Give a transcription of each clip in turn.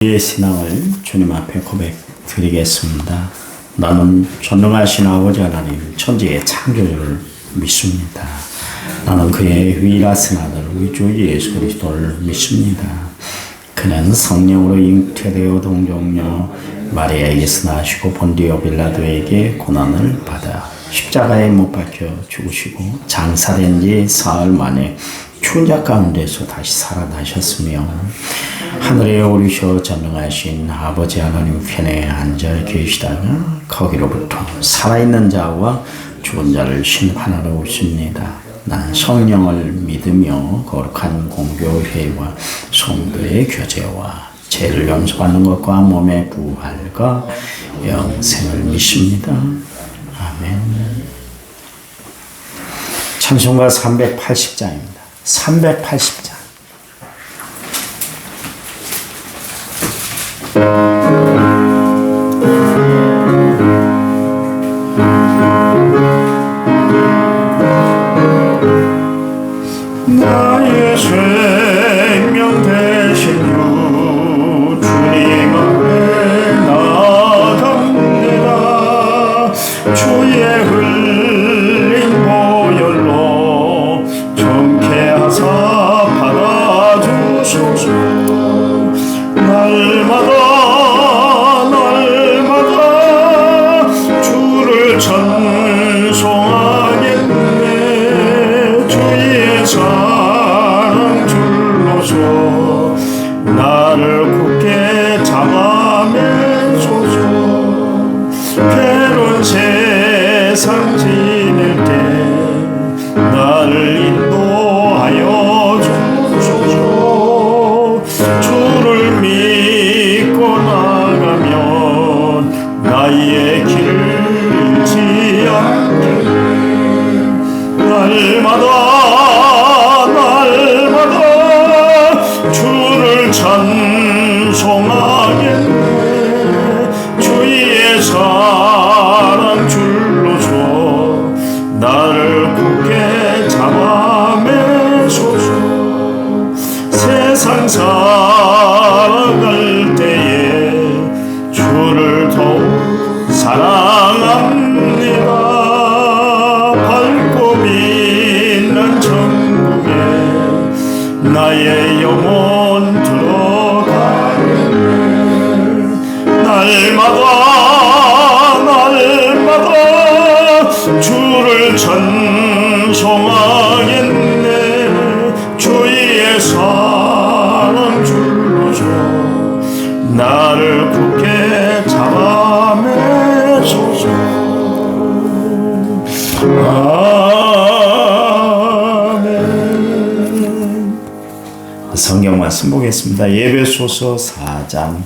우리의 신앙을 주님 앞에 고백드리겠습니다. 나는 전능하신 아버지 하나님 천지의 창조주를 믿습니다. 나는 그의 유일하신 아들 우리 주 예수 그리스도를 믿습니다. 그는 성령으로 잉태되어 동정녀 마리아에게서 나시고 본디오 빌라도에게 고난을 받아 십자가에 못 박혀 죽으시고 장사된 지 사흘 만에 추운 자 가운데서 다시 살아나셨으며 하늘에 오르셔 전능하신 아버지 하나님 편에 앉아 계시다가 거기로부터 살아있는 자와 죽은 자를 심판하러 오십니다. 난 성령을 믿으며 거룩한 공교회와 성도의 교제와 죄를 용서받는 것과 몸의 부활과 영생을 믿습니다. 아멘. 찬송가 380장입니다. 380장. 나의 생명 되신 주 주님 앞에 나아갑니다. 주의 흘린 보혈로 정케하사 받아주소서. 날마다 주를 찬송하겠네. 주의 사랑 줄로서 나를 굳게 잡아매소서. 괴로운 세상 지낼 때 나를 인도하여 주소서. 주를 믿고 나가면 나의 길을 잃지 않게 날마다 주를 찬송하겠네. 주의 사랑 줄로서 나를 굳게 잡아매소서. 세상 살아갈 때에 주를 더욱 사랑합니다. 밝고 빛난 천국에 나의 영혼 들어가겠네. 날마다 주를 찬송하겠네. 주의 사랑 줄로서 나를 굳게 잡아매소서. 아멘. 성경 말씀 보겠습니다. 에베소서 4장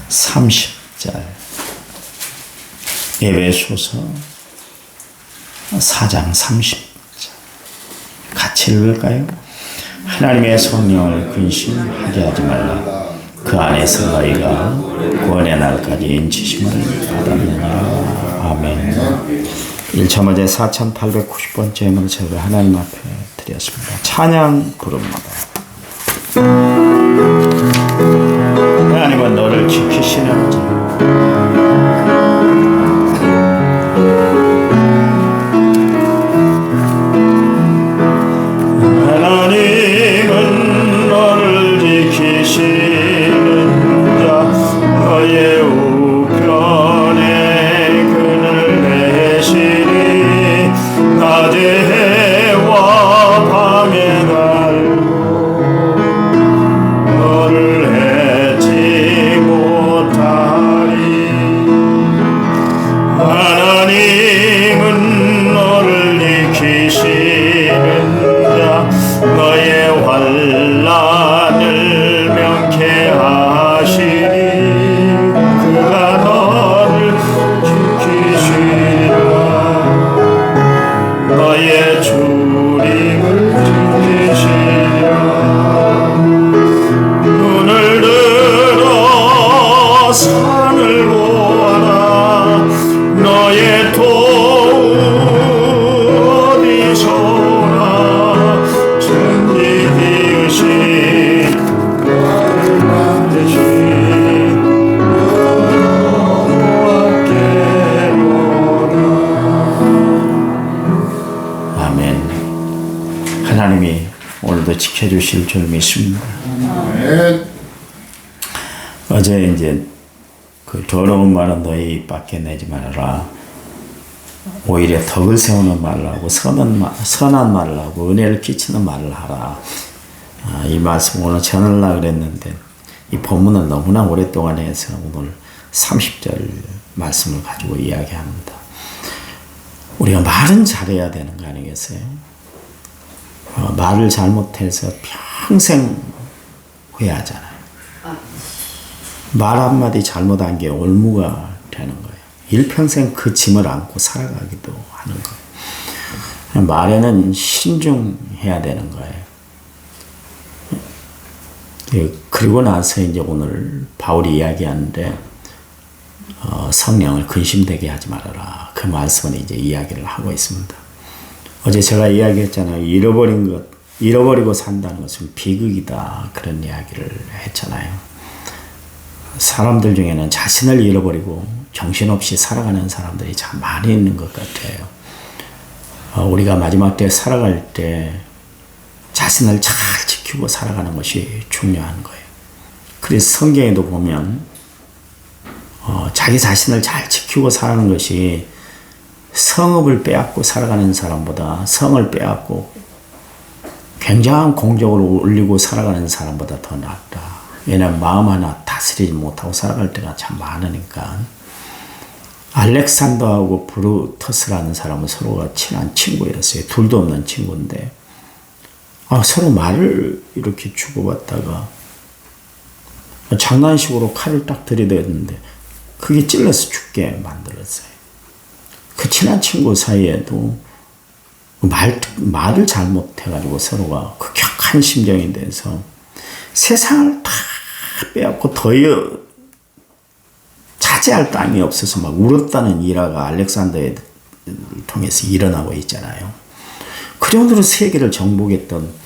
30절. 에베소서 4장 30절. 같이 읽을까요? 하나님의 성령을 근심하게 하지 말라. 그 안에서 너희가 구원의 날까지 인치심을 받았느니라. 아멘. 1차 문제 4890번째 문제를 하나님 앞에 드렸습니다. 찬양 부릅니다. 하나님은 너를 지키시는지 하나님은 너를 지키시는 자 너의 우편에 그늘 내시니 낮에 해와 밤에 달고 너를 해치 못하리. 하나님은 너를 지키시는 자 너의 환난을 명쾌하시니 그가 너를 지키시리라. 너의 주림을 지키시리라. 눈을 들어 산을 보아라. 너의 도움 어디서나 천지 지으신 나를 만드신 지켜주실 줄 믿습니다. 네. 어제 이제 그 더러운 말은 너희 밖에 내지 말아라. 오히려 덕을 세우는 말을 하고 선한 말을 하고 은혜를 끼치는 말을 하라. 이 말씀 오늘 전하려고 그랬는데 이 본문은 너무나 오랫동안 해서 오늘 30절 말씀을 가지고 이야기합니다. 우리가 말은 잘해야 되는 거 아니겠어요? 말을 잘못해서 평생 후회하잖아요. 말 한마디 잘못한 게 올무가 되는 거예요. 일평생 그 짐을 안고 살아가기도 하는 거예요. 말에는 신중해야 되는 거예요. 그리고 나서 이제 오늘 바울이 이야기하는데 성령을 근심되게 하지 말아라. 그 말씀은 이제 이야기를 하고 있습니다. 어제 제가 이야기했잖아요. 잃어버리고 산다는 것은 비극이다. 그런 이야기를 했잖아요. 사람들 중에는 자신을 잃어버리고 정신없이 살아가는 사람들이 참 많이 있는 것 같아요. 우리가 마지막 때 살아갈 때 자신을 잘 지키고 살아가는 것이 중요한 거예요. 그래서 성경에도 보면 자기 자신을 잘 지키고 살아가는 것이 성읍을 빼앗고 살아가는 사람보다 성을 빼앗고 굉장한 공적을 올리고 살아가는 사람보다 더 낫다. 왜냐하면 마음 하나 다스리지 못하고 살아갈 때가 참 많으니까. 알렉산더하고 브루터스라는 사람은 서로가 친한 친구였어요. 둘도 없는 친구인데 서로 말을 이렇게 주고받다가 장난식으로 칼을 딱 들이댔는데 그게 찔러서 죽게 만들었어요. 그 친한 친구 사이에도 말을 잘못해가지고 서로가 극격한 심정이 돼서 세상을 다 빼앗고 더 차지할 땅이 없어서 막 울었다는 일화가 알렉산더를 통해서 일어나고 있잖아요. 그 정도로 세계를 정복했던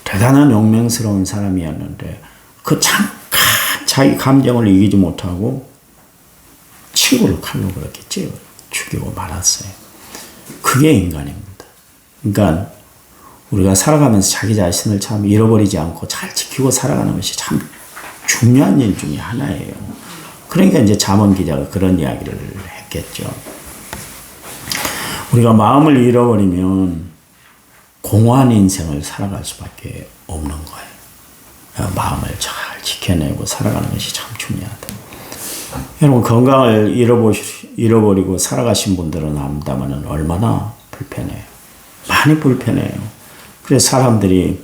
대단한 용맹스러운 사람이었는데 그 잠깐 자기 감정을 이기지 못하고 친구를 칼로 그렇게 죽이고 말았어요. 그게 인간입니다. 그러니까 우리가 살아가면서 자기 자신을 참 잃어버리지 않고 잘 지키고 살아가는 것이 참 중요한 일 중에 하나예요. 그러니까 이제 잠언 기자가 그런 이야기를 했겠죠. 우리가 마음을 잃어버리면 공허한 인생을 살아갈 수밖에 없는 거예요. 마음을 잘 지켜내고 살아가는 것이 참 중요하다. 여러분 건강을 잃어버리고 살아가신 분들은 압니다만 얼마나 불편해요. 많이 불편해요. 그래서 사람들이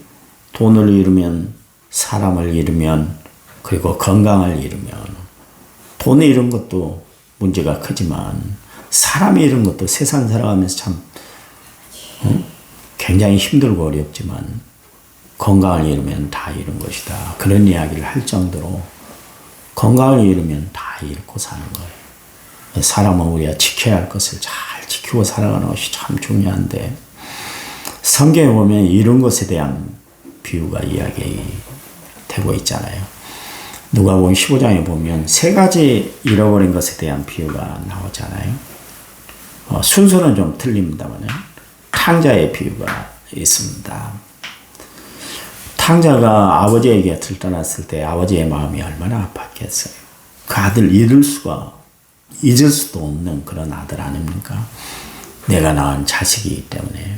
돈을 잃으면 사람을 잃으면 그리고 건강을 잃으면 돈을 잃은 것도 문제가 크지만 사람이 잃은 것도 세상 살아가면서 참 굉장히 힘들고 어렵지만 건강을 잃으면 다 잃은 것이다. 그런 이야기를 할 정도로 건강을 잃으면 다 잃고 사는 거예요. 사람은 우리가 지켜야 할 것을 잘 지키고 살아가는 것이 참 중요한데 성경에 보면 잃은 것에 대한 비유가 이야기되고 있잖아요. 누가복음 15장에 보면 세 가지 잃어버린 것에 대한 비유가 나오잖아요. 순서는 좀 틀립니다만 탕자의 비유가 있습니다. 탕자가 아버지의 곁을 떠났을 때 아버지의 마음이 얼마나 아팠겠어요. 그 아들 잊을 수도 없는 그런 아들 아닙니까? 내가 낳은 자식이기 때문에.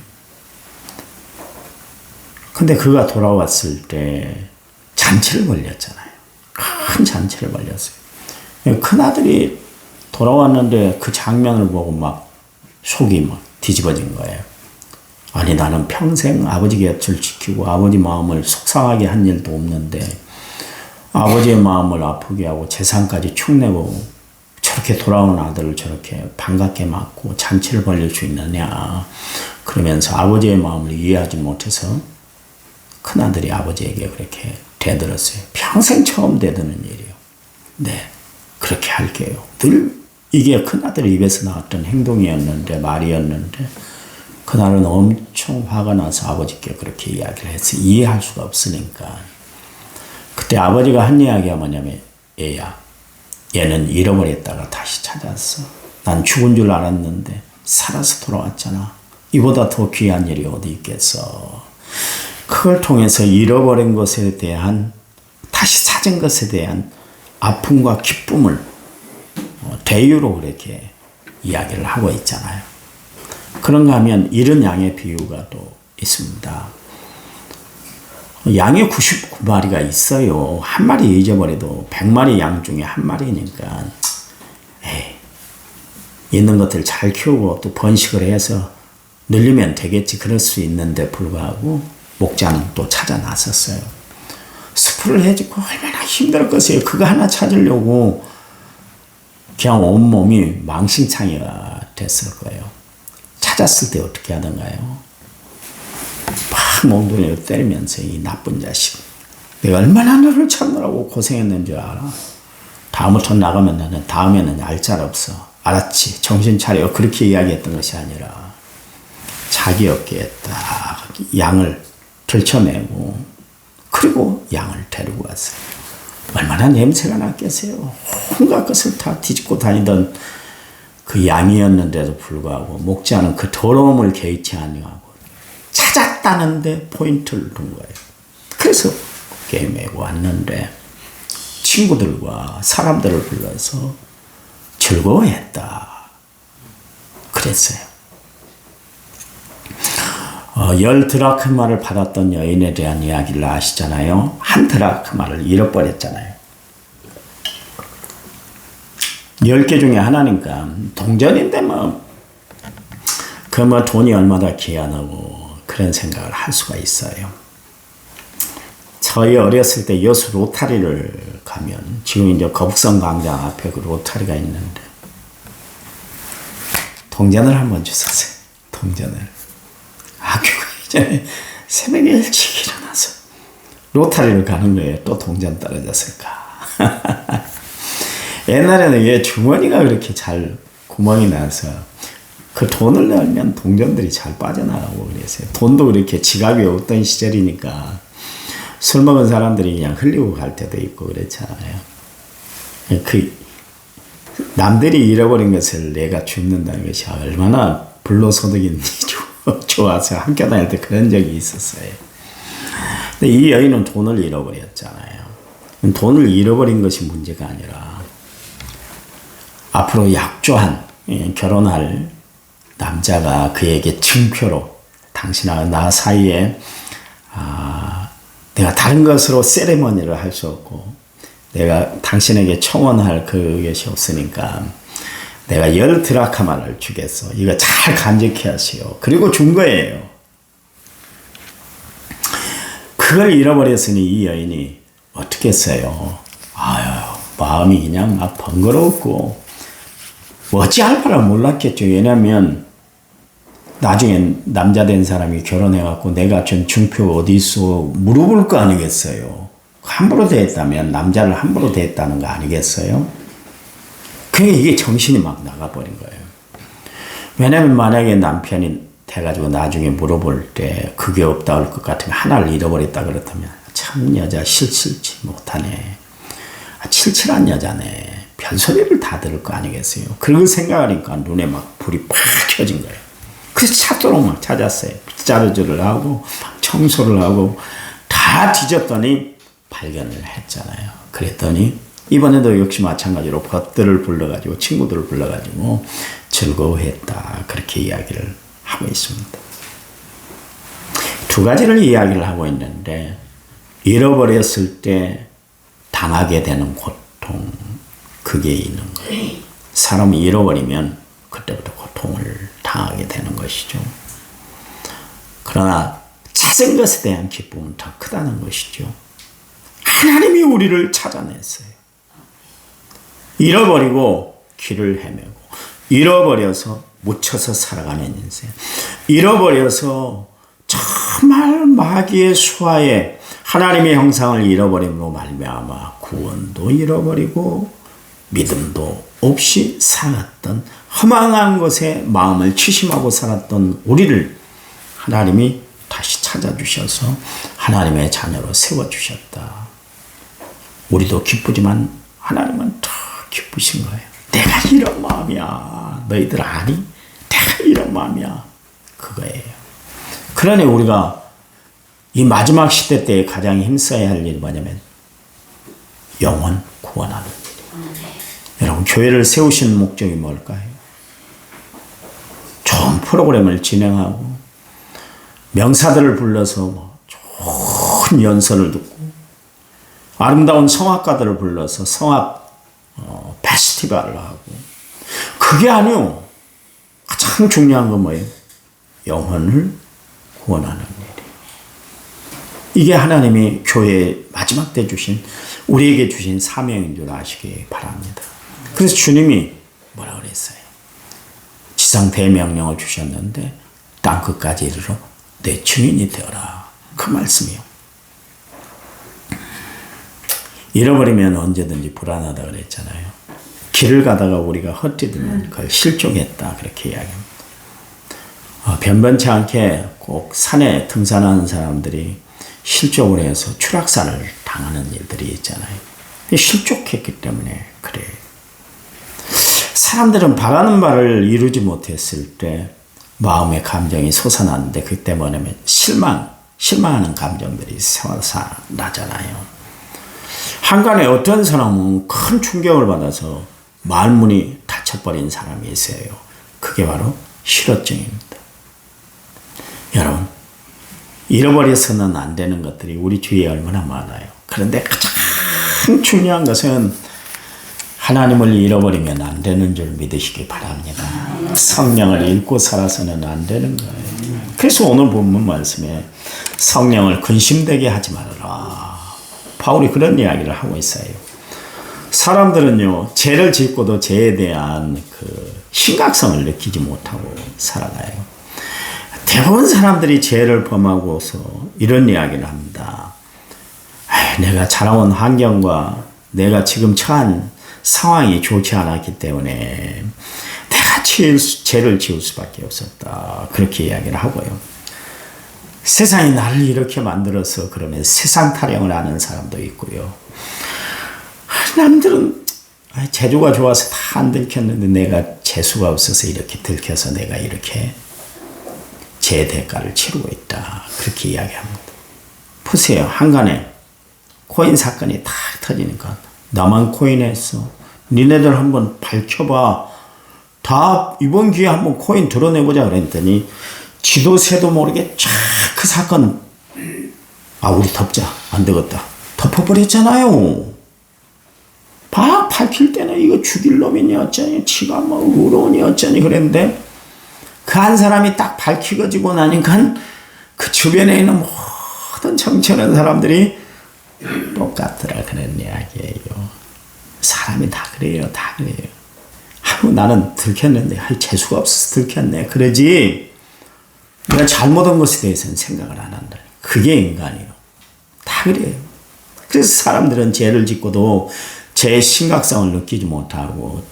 근데 그가 돌아왔을 때 잔치를 벌였잖아요. 큰 잔치를 벌였어요. 큰아들이 돌아왔는데 그 장면을 보고 막 속이 막 뒤집어진 거예요. 아니 나는 평생 아버지 곁을 지키고 아버지 마음을 속상하게 한 일도 없는데 아버지의 마음을 아프게 하고 재산까지 축내고 저렇게 돌아온 아들을 저렇게 반갑게 맞고 잔치를 벌릴 수 있느냐. 그러면서 아버지의 마음을 이해하지 못해서 큰아들이 아버지에게 그렇게 대들었어요. 평생 처음 대드는 일이에요. 네, 그렇게 할게요. 늘 이게 큰아들 입에서 나왔던 행동이었는데 말이었는데 그날은 엄청 화가 나서 아버지께 그렇게 이야기를 해서 이해할 수가 없으니까 그때 아버지가 한 이야기가 뭐냐면 얘야 얘는 잃어버렸다가 다시 찾았어. 난 죽은 줄 알았는데 살아서 돌아왔잖아. 이보다 더 귀한 일이 어디 있겠어. 그걸 통해서 잃어버린 것에 대한, 다시 찾은 것에 대한 아픔과 기쁨을 대유로 그렇게 이야기를 하고 있잖아요. 그런가 하면 이런 양의 비유가 또 있습니다. 양이 99마리가 있어요. 한 마리 잊어버려도 100마리 양 중에 한 마리니까 있는 것들 잘 키우고 또 번식을 해서 늘리면 되겠지, 그럴 수 있는데 불구하고 목자는 또 찾아 나섰어요. 스프를 해주고 얼마나 힘들었겠어요. 그거 하나 찾으려고 그냥 온몸이 망신창이가 됐을 거예요. 찾았을 때 어떻게 하던가요? 막 몽둥이를 때리면서, 이 나쁜 자식, 내가 얼마나 너를 찾느라고 고생했는 줄 알아? 다음부터 나가면 나는 다음에는 알짤 없어. 알았지? 정신 차려. 그렇게 이야기했던 것이 아니라 자기 어깨에 딱 양을 들쳐내고 그리고 양을 데리고 왔어요. 얼마나 냄새가 났겠어요. 온갖 것을 다 뒤집고 다니던 그 양이었는데도 불구하고 목자는 그 더러움을 개의치 아니하고 찾았다는데 포인트를 둔 거예요. 그래서 어깨에 메고 왔는데 친구들과 사람들을 불러서 즐거워했다 그랬어요. 10드라크마를 받았던 여인에 대한 이야기를 아시잖아요. 1드라크마를 잃어버렸잖아요. 10개 중에 하나니까 동전인데 그 돈이 얼마나 귀하냐고 그런 생각을 할 수가 있어요. 저희 어렸을 때 여수 로타리를 가면, 지금 이제 거북선 광장 앞에 그 로타리가 있는데 동전을 한번 주셨어요. 동전을. 학교가 이전에 새벽에 일찍 일어나서 로타리를 가는 거예요. 또 동전 떨어졌을까. 옛날에는 왜 주머니가 그렇게 잘 구멍이 나서 그 돈을 넣으면 동전들이 잘 빠져나가고 그랬어요. 돈도 그렇게 지갑이 없던 시절이니까 술 먹은 사람들이 그냥 흘리고 갈 때도 있고 그랬잖아요. 그 남들이 잃어버린 것을 내가 줍는다는 것이 얼마나 불로소득인지 좋아서 학교 다닐 때 그런 적이 있었어요. 근데 이 여인은 돈을 잃어버렸잖아요. 돈을 잃어버린 것이 문제가 아니라 앞으로 약조한 결혼할 남자가 그에게 증표로 당신하고 나 사이에 내가 다른 것으로 세레머니를 할 수 없고 내가 당신에게 청혼할 그것이 없으니까 내가 10드라크마를 주겠어. 이거 잘 간직해 하시오. 그리고 준 거예요. 그걸 잃어버렸으니 이 여인이 어떻게 했어요? 아유, 마음이 그냥 막 번거롭고 어찌할 바를 몰랐겠죠. 왜냐면 나중에 남자 된 사람이 결혼해갖고 내가 준 증표 어디 있어 물어볼 거 아니겠어요. 함부로 대했다면 남자를 함부로 대했다는 거 아니겠어요? 그러니까 이게 정신이 막 나가버린 거예요. 왜냐면 만약에 남편이 돼가지고 나중에 물어볼 때 그게 없다 할 것 같으면 하나를 잃어버렸다 그렇다면 참 여자 실실치 못하네. 칠칠한 여자네. 별소리를 다 들을 거 아니겠어요. 그걸 생각하니까 눈에 막 불이 팍 켜진 거예요. 그래서 찾도록 막 찾았어요. 빗자루질을 하고 청소를 하고 다 뒤졌더니 발견을 했잖아요. 그랬더니 이번에도 역시 마찬가지로 벗들을 불러가지고 친구들을 불러가지고 즐거워했다. 그렇게 이야기를 하고 있습니다. 두 가지를 이야기를 하고 있는데 잃어버렸을 때 당하게 되는 고통, 그게 있는 거예요. 사람이 잃어버리면 그때부터 고통을 당하게 되는 것이죠. 그러나 찾은 것에 대한 기쁨은 더 크다는 것이죠. 하나님이 우리를 찾아냈어요. 잃어버리고 길을 헤매고 잃어버려서 묻혀서 살아가는 인생, 잃어버려서 정말 마귀의 수하에 하나님의 형상을 잃어버림으로 말미암아 구원도 잃어버리고 믿음도 없이 살았던 허망한 것에 마음을 치심하고 살았던 우리를 하나님이 다시 찾아주셔서 하나님의 자녀로 세워주셨다. 우리도 기쁘지만 하나님은 더 기쁘신 거예요. 내가 이런 마음이야. 너희들 아니? 내가 이런 마음이야. 그거예요. 그러니 우리가 이 마지막 시대 때 가장 힘써야 할 일이 뭐냐면 영혼 구원하는 일이에요. 여러분, 교회를 세우신 목적이 뭘까요? 좋은 프로그램을 진행하고 명사들을 불러서 뭐 좋은 연설을 듣고 아름다운 성악가들을 불러서 성악 페스티벌을 하고, 그게 아니요. 가장 중요한 건 뭐예요? 영혼을 구원하는 일이에요. 이게 하나님이 교회에 마지막 때 주신, 우리에게 주신 사명인 줄 아시기 바랍니다. 그래서 주님이 뭐라 그랬어요? 지상 대명령을 주셨는데 땅끝까지 이르러 내 증인이 되어라. 그 말씀이요. 잃어버리면 언제든지 불안하다 그랬잖아요. 길을 가다가 우리가 헛디디면 그걸 실종했다, 그렇게 이야기합니다. 변변치 않게 꼭 산에 등산하는 사람들이 실족을 해서 추락사를 당하는 일들이 있잖아요. 실족했기 때문에 그래요. 사람들은 바라는 바를 이루지 못했을 때 마음의 감정이 솟아나는데, 그때 뭐냐면 실망하는 감정들이 솟아나잖아요. 한간에 어떤 사람은 큰 충격을 받아서 말문이 닫혀버린 사람이 있어요. 그게 바로 실어증입니다. 여러분, 잃어버려서는 안 되는 것들이 우리 주위에 얼마나 많아요. 그런데 가장 중요한 것은 하나님을 잃어버리면 안 되는 줄 믿으시기 바랍니다. 성령을 잃고 살아서는 안 되는 거예요. 그래서 오늘 본문 말씀에 성령을 근심되게 하지 말아라. 바울이 그런 이야기를 하고 있어요. 사람들은요, 죄를 짓고도 죄에 대한 그 심각성을 느끼지 못하고 살아가요. 대부분 사람들이 죄를 범하고서 이런 이야기를 합니다. 내가 자라온 환경과 내가 지금 처한 상황이 좋지 않았기 때문에 내가 죄를 지을 수밖에 없었다. 그렇게 이야기를 하고요. 세상이 나를 이렇게 만들어서 그러면 세상 타령을 하는 사람도 있고요. 남들은 재주가 좋아서 다 안 들켰는데 내가 재수가 없어서 이렇게 들켜서 내가 이렇게 제 대가를 치르고 있다. 그렇게 이야기합니다. 보세요. 한간에 코인 사건이 탁 터지니까 나만 코인했어. 니네들 한번 밝혀봐. 다 이번 기회에 한번 코인 드러내보자 그랬더니 지도 새도 모르게 쫙 그 사건, 우리 덮자. 안 되겠다. 덮어버렸잖아요. 막 밝힐 때는 이거 죽일 놈이니 어쩌니, 지가 뭐 의로우니 어쩌니 그랬는데, 그 한 사람이 딱 밝혀지고 나니까 그 주변에 있는 모든 정치하는 사람들이 똑같더라. 그런 이야기예요. 사람이 다 그래요. 다 그래요. 나는 들켰는데, 재수가 없어서 들켰네. 그러지, 내가 잘못한 것에 대해서는 생각을 안 한다. 그게 인간이에요. 다 그래요. 그래서 사람들은 죄를 짓고도 죄의 심각성을 느끼지 못하고,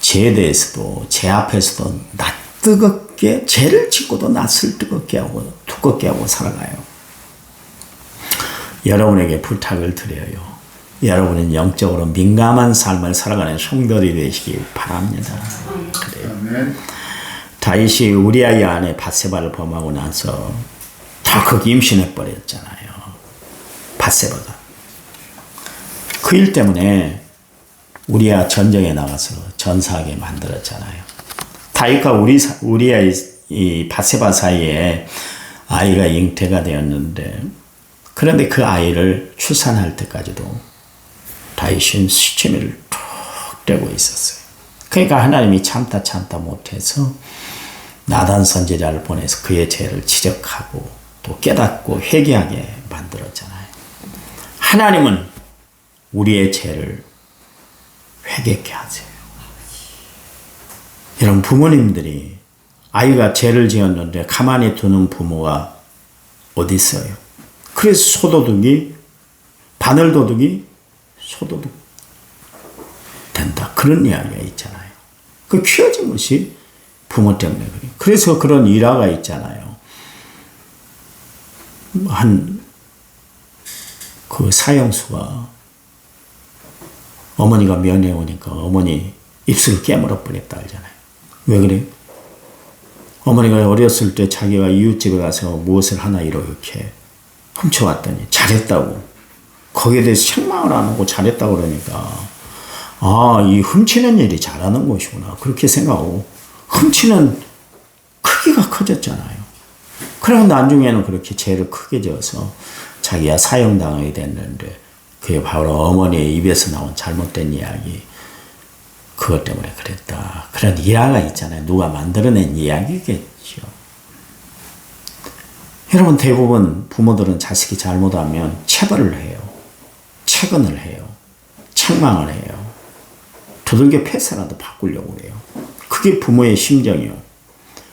죄에 대해서도, 죄 앞에서도 뜨겁게, 죄를 짓고도 낯을 뜨겁게 하고, 두껍게 하고 살아가요. 여러분에게 부탁을 드려요. 여러분은 영적으로 민감한 삶을 살아가는 성도들이 되시기 바랍니다. 그래요. 다윗이 우리아의 아내 밧세바를 범하고 나서 덜컥 임신해 버렸잖아요. 밧세바가. 그 일 때문에 우리아 전쟁에 나가서 전사하게 만들었잖아요. 다윗과 우리아의 이 밧세바 사이에 아이가 잉태가 되었는데, 그런데 그 아이를 출산할 때까지도 다윗은 시치미를 툭 떼고 있었어요. 그러니까 하나님이 참다 못해서 나단 선지자를 보내서 그의 죄를 지적하고 또 깨닫고 회개하게 만들었잖아요. 하나님은 우리의 죄를 회개케 하세요. 여러분, 부모님들이 아이가 죄를 지었는데 가만히 두는 부모가 어디 있어요? 그래서 소도둑이, 바늘도둑이 소도둑 된다. 그런 이야기가 있잖아요. 그 키워진 것이 부모 때문에 그래요. 그래서 그런 일화가 있잖아요. 그 사형수가 어머니가 면회 오니까 어머니 입술을 깨물어 버렸다 하잖아요. 왜 그래요? 어머니가 어렸을 때 자기가 이웃집에 가서 무엇을 하나 이렇게 훔쳐왔더니 잘했다고, 거기에 대해서 책망을 안 하고 잘했다고 그러니까, 아, 이 훔치는 일이 잘하는 것이구나 그렇게 생각하고 훔치는 크기가 커졌잖아요. 그래서 나중에는 그렇게 죄를 크게 지어서 자기가 사형당하게 됐는데, 그게 바로 어머니의 입에서 나온 잘못된 이야기, 그것 때문에 그랬다, 그런 일화가 있잖아요. 누가 만들어낸 이야기겠죠. 여러분, 대부분 부모들은 자식이 잘못하면 체벌을 해요. 체근을 해요. 책망을 해요. 두들겨 패서라도 바꾸려고 해요. 그게 부모의 심정이요.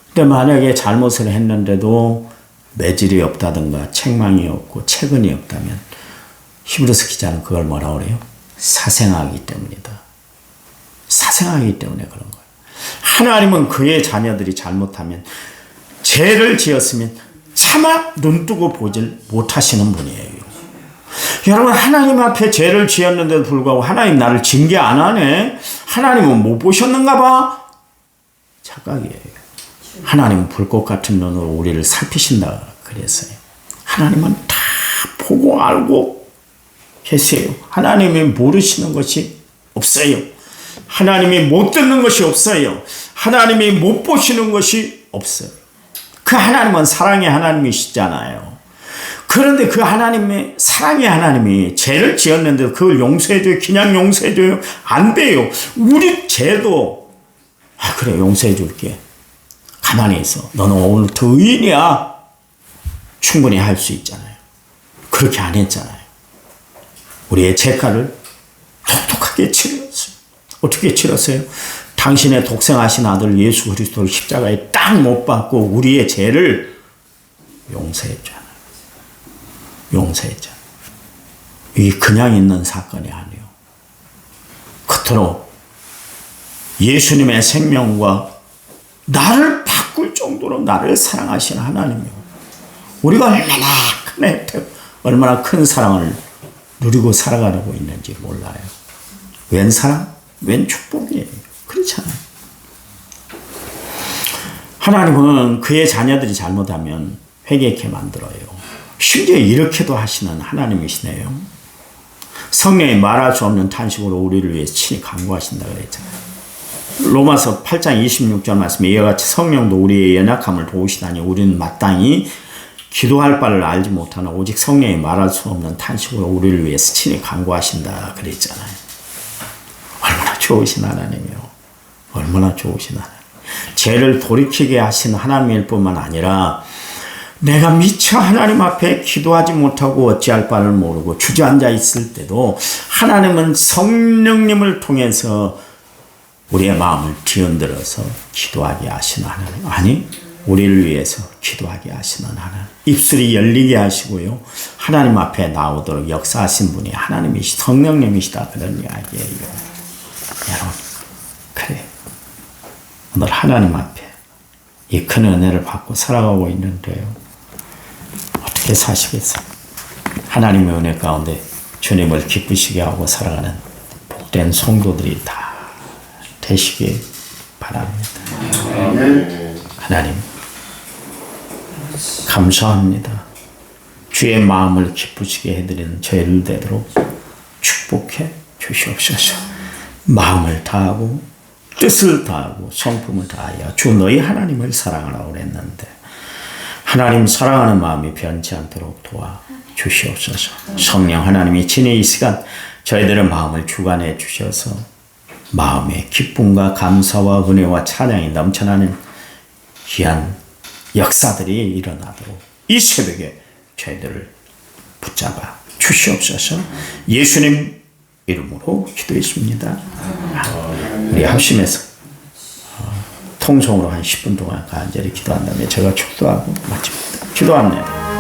근데 만약에 잘못을 했는데도 매질이 없다든가 책망이 없고 체근이 없다면 히브리서 기자는 그걸 뭐라고 그래요? 사생하기 때문이다. 사생하기 때문에 그런 거예요. 하나님은 그의 자녀들이 잘못하면, 죄를 지었으면 차마 눈뜨고 보질 못하시는 분이에요. 여러분, 하나님 앞에 죄를 지었는데도 불구하고 하나님 나를 징계 안 하네? 하나님은 못 보셨는가 봐? 착각이에요. 하나님은 불꽃 같은 눈으로 우리를 살피신다 그랬어요. 하나님은 다 보고 알고 계세요. 하나님이 모르시는 것이 없어요. 하나님이 못 듣는 것이 없어요. 하나님이 못 보시는 것이 없어요. 그 하나님은 사랑의 하나님이시잖아요. 그런데 그 하나님의, 사랑의 하나님이 죄를 지었는데 그걸 용서해줘요? 그냥 용서해줘요? 안 돼요. 우리 죄도, 아, 그래, 용서해줄게. 가만히 있어. 너는 오늘부터 의인이야. 충분히 할 수 있잖아요. 그렇게 안 했잖아요. 우리의 죄가를 똑똑하게 치렀어요. 어떻게 치렀어요? 당신의 독생하신 아들 예수 그리스도를 십자가에 딱 못 박고 우리의 죄를 용서했잖아요. 용서했잖아요. 이게 그냥 있는 사건이 아니에요. 그토록 예수님의 생명과 나를 바꿀 정도로 나를 사랑하시는 하나님이요. 우리가 얼마나 큰 혜택, 얼마나 큰 사랑을 누리고 살아가고 있는지 몰라요. 웬 사랑? 웬 축복이에요. 그렇잖아요. 하나님은 그의 자녀들이 잘못하면 회개케 만들어요. 심지어 이렇게도 하시는 하나님이시네요. 성령이 말할 수 없는 탄식으로 우리를 위해 친히 간구하신다 그랬잖아요. 로마서 8장 26절 말씀에 이와 같이 성령도 우리의 연약함을 도우시다니 우리는 마땅히 기도할 바를 알지 못하나 오직 성령이 말할 수 없는 탄식으로 우리를 위해서 친히 간구하신다 그랬잖아요. 얼마나 좋으신 하나님이요. 얼마나 좋으신 하나님. 죄를 돌이키게 하신 하나님일 뿐만 아니라 내가 미처 하나님 앞에 기도하지 못하고 어찌할 바를 모르고 주저앉아 있을 때도 하나님은 성령님을 통해서 우리의 마음을 뒤흔들어서 기도하게 하시는 하나님. 아니, 우리를 위해서 기도하게 하시는 하나님. 입술이 열리게 하시고요. 하나님 앞에 나오도록 역사하신 분이 하나님이시, 성령님이시다. 그런 이야기예요. 여러분, 그래. 오늘 하나님 앞에 이 큰 은혜를 받고 살아가고 있는데요. 어떻게 사시겠어요? 하나님의 은혜 가운데 주님을 기쁘시게 하고 살아가는 복된 성도들이 다 되시길 바랍니다. 하나님, 감사합니다. 주의 마음을 기쁘시게 해드리는 저희를 되도록 축복해 주시옵소서. 마음을 다하고 뜻을 다하고 성품을 다하여 주 너희 하나님을 사랑하라고 그랬는데 하나님 사랑하는 마음이 변치 않도록 도와 주시옵소서. 성령 하나님이 친히 이 시간 저희들의 마음을 주관해 주셔서 마음의 기쁨과 감사와 은혜와 찬양이 넘쳐나는 귀한 역사들이 일어나도록 이 새벽에 저희들을 붙잡아 주시옵소서. 예수님 이름으로 기도했습니다. 우리 합심해서 통성으로 한 10분 동안 간절히 기도한 다음에 제가 축도하고 마칩니다. 기도합니다.